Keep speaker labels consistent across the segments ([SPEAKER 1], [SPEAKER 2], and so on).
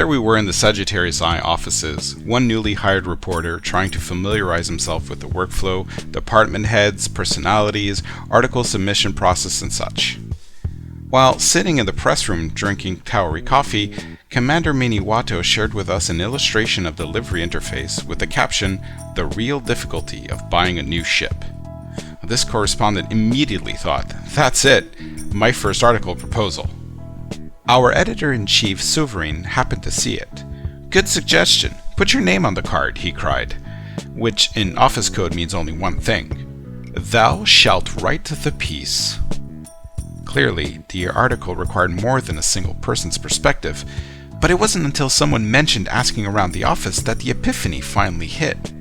[SPEAKER 1] There we were in the Sagittarius Eye offices, one newly hired reporter trying to familiarize himself with the workflow, department heads, personalities, article submission process and such. While sitting in the press room drinking Taori coffee, Commander Miniwato shared with us an illustration of the livery interface with the caption, "The real difficulty of buying a new ship." This correspondent immediately thought, "That's it, my first article proposal." Our editor-in-chief Sverin happened to see it. "Good suggestion, put your name on the card," he cried, which in office code means only one thing. "Thou shalt write the piece." Clearly, the article required more than a single person's perspective, but it wasn't until someone mentioned asking around the office that the epiphany finally hit.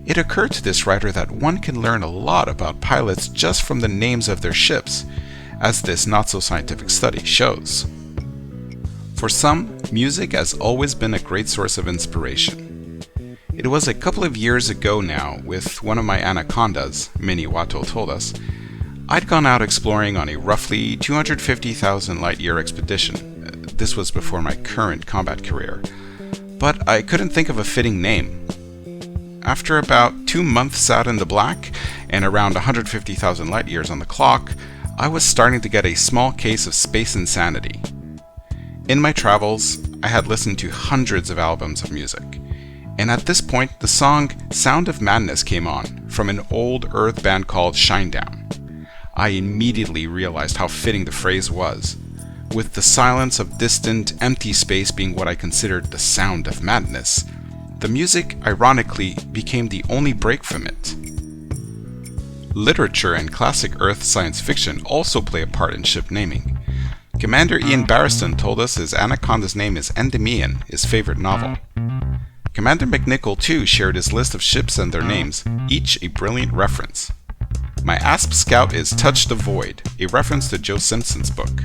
[SPEAKER 1] It occurred to this writer that one can learn a lot about pilots just from the names of their ships, as this not-so-scientific study shows. For some, music has always been a great source of inspiration. It was a couple of years ago now, with one of my anacondas, Miniwato told us, I'd gone out exploring on a roughly 250,000 light-year expedition. This was before my current combat career. But I couldn't think of a fitting name. After about 2 months out in the black, and around 150,000 light-years on the clock, I was starting to get a small case of space insanity. In my travels, I had listened to hundreds of albums of music, and at this point the song Sound of Madness came on, from an old Earth band called Shinedown. I immediately realized how fitting the phrase was, with the silence of distant, empty space being what I considered the sound of madness. The music, ironically, became the only break from it. Literature and classic Earth science fiction also play a part in ship naming. Commander Ian Barriston told us his anaconda's name is Endymion, his favorite novel. Commander McNichol too shared his list of ships and their names, each a brilliant reference. My ASP Scout is Touch the Void, a reference to Joe Simpson's book.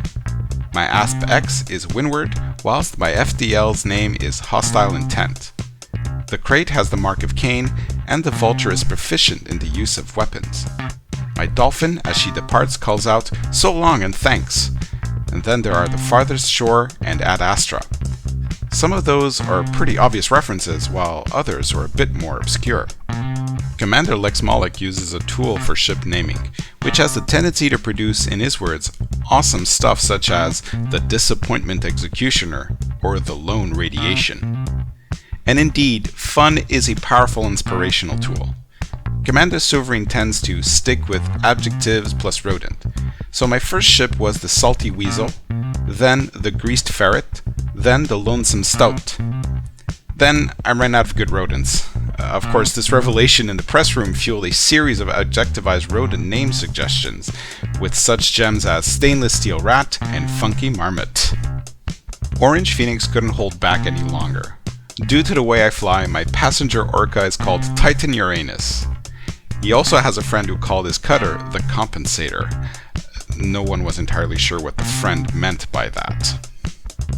[SPEAKER 1] My ASP X is Windward, whilst my FDL's name is Hostile Intent. The Crate has the Mark of Cain, and the Vulture is proficient in the use of weapons. My Dolphin, as she departs, calls out, "So long and thanks!" And then there are the Farthest Shore and Ad Astra. Some of those are pretty obvious references, while others are a bit more obscure. Commander Lex Moloch uses a tool for ship naming, which has the tendency to produce, in his words, awesome stuff such as the Disappointment Executioner or the Lone Radiation. And indeed, fun is a powerful inspirational tool. Commander Sverin tends to stick with adjectives plus rodent. So my first ship was the Salty Weasel, then the Greased Ferret, then the Lonesome Stoat. Then I ran out of good rodents. Of course, this revelation in the press room fueled a series of adjectivized rodent name suggestions, with such gems as Stainless Steel Rat and Funky Marmot. Orange Phoenix couldn't hold back any longer. Due to the way I fly, my passenger orca is called Titan Uranus. He also has a friend who called his cutter the Compensator. No one was entirely sure what the friend meant by that.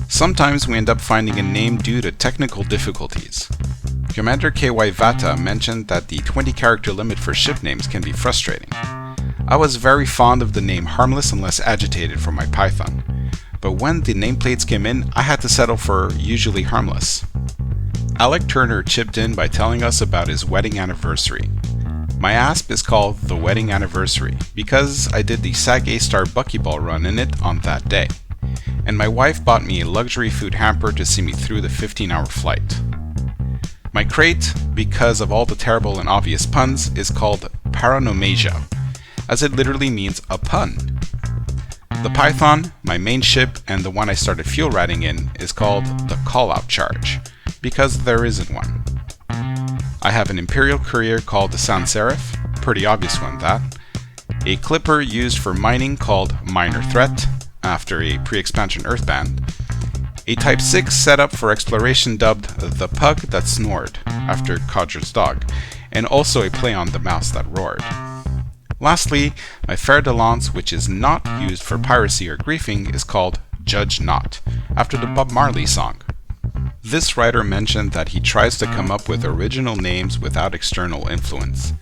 [SPEAKER 1] Sometimes we end up finding a name due to technical difficulties. Commander KY Vata mentioned that the 20-character limit for ship names can be frustrating. I was very fond of the name Harmless Unless Agitated for my Python, but when the nameplates came in, I had to settle for usually Harmless. Alec Turner chipped in by telling us about his wedding anniversary. My ASP is called The Wedding Anniversary because I did the SAG A-Star Buckyball run in it on that day, and my wife bought me a luxury food hamper to see me through the 15-hour flight. My Crate, because of all the terrible and obvious puns, is called Paranomasia, as it literally means a pun. The Python, my main ship, and the one I started fuel ratting in, is called the Call-Out Charge, because there isn't one. I have an Imperial Courier called the Sans Serif, pretty obvious one that. A Clipper used for mining called Minor Threat, after a pre-expansion Earthband. A Type 6 setup for exploration dubbed the Pug That Snored, after Codger's dog, and also a play on the mouse that roared. Lastly, my Fer de Lance, which is not used for piracy or griefing, is called Judge Not, after the Bob Marley song. This writer mentioned that he tries to come up with original names without external influence.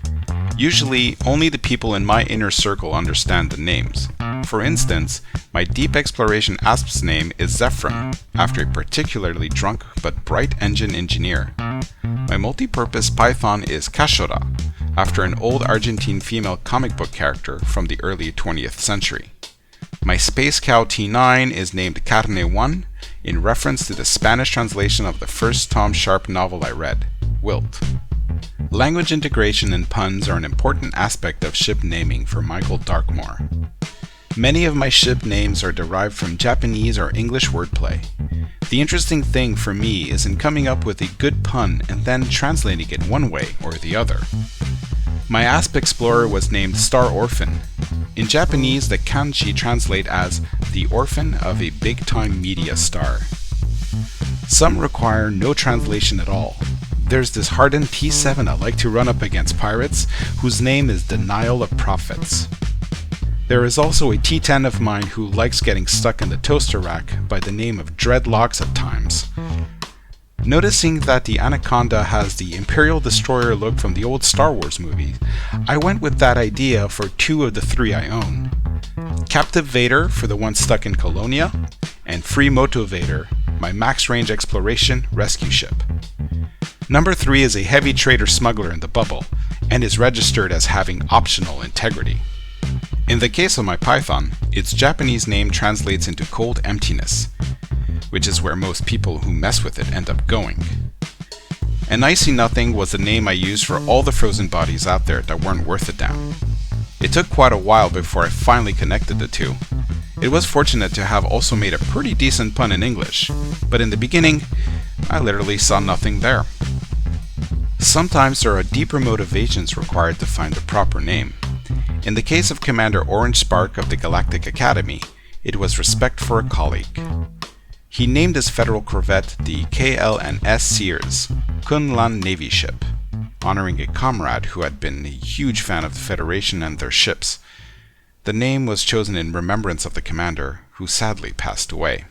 [SPEAKER 1] Usually, only the people in my inner circle understand the names. For instance, my deep exploration ASP's name is Zephyrin, after a particularly drunk but bright engine engineer. My multi-purpose Python is Cachorra, after an old Argentine female comic book character from the early 20th century. My Space Cow T9 is named Carne 1, in reference to the Spanish translation of the first Tom Sharpe novel I read, Wilt. Language integration and puns are an important aspect of ship naming for Michael Darkmore. Many of my ship names are derived from Japanese or English wordplay. The interesting thing for me is in coming up with a good pun and then translating it one way or the other. My ASP Explorer was named Star Orphan. In Japanese, the kanji translate as the orphan of a big-time media star. Some require no translation at all. There's this hardened T7 I like to run up against pirates, whose name is Denial of Prophets. There is also a T10 of mine who likes getting stuck in the toaster rack by the name of Dreadlocks at times. Noticing that the Anaconda has the Imperial Destroyer look from the old Star Wars movies, I went with that idea for 2 of the 3 I own. Captive Vader for the one stuck in Colonia, and Free Moto Vader, my max-range exploration rescue ship. Number 3 is a heavy trader smuggler in the bubble, and is registered as having optional integrity. In the case of my Python, its Japanese name translates into cold emptiness, which is where most people who mess with it end up going. And Icy Nothing was the name I used for all the frozen bodies out there that weren't worth a damn. It took quite a while before I finally connected the two. It was fortunate to have also made a pretty decent pun in English, but in the beginning, I literally saw nothing there. Sometimes there are deeper motivations required to find the proper name. In the case of Commander Orange Spark of the Galactic Academy, it was respect for a colleague. He named his federal corvette the KLNS Sears, Kunlan Navy ship, honoring a comrade who had been a huge fan of the Federation and their ships. The name was chosen in remembrance of the commander, who sadly passed away.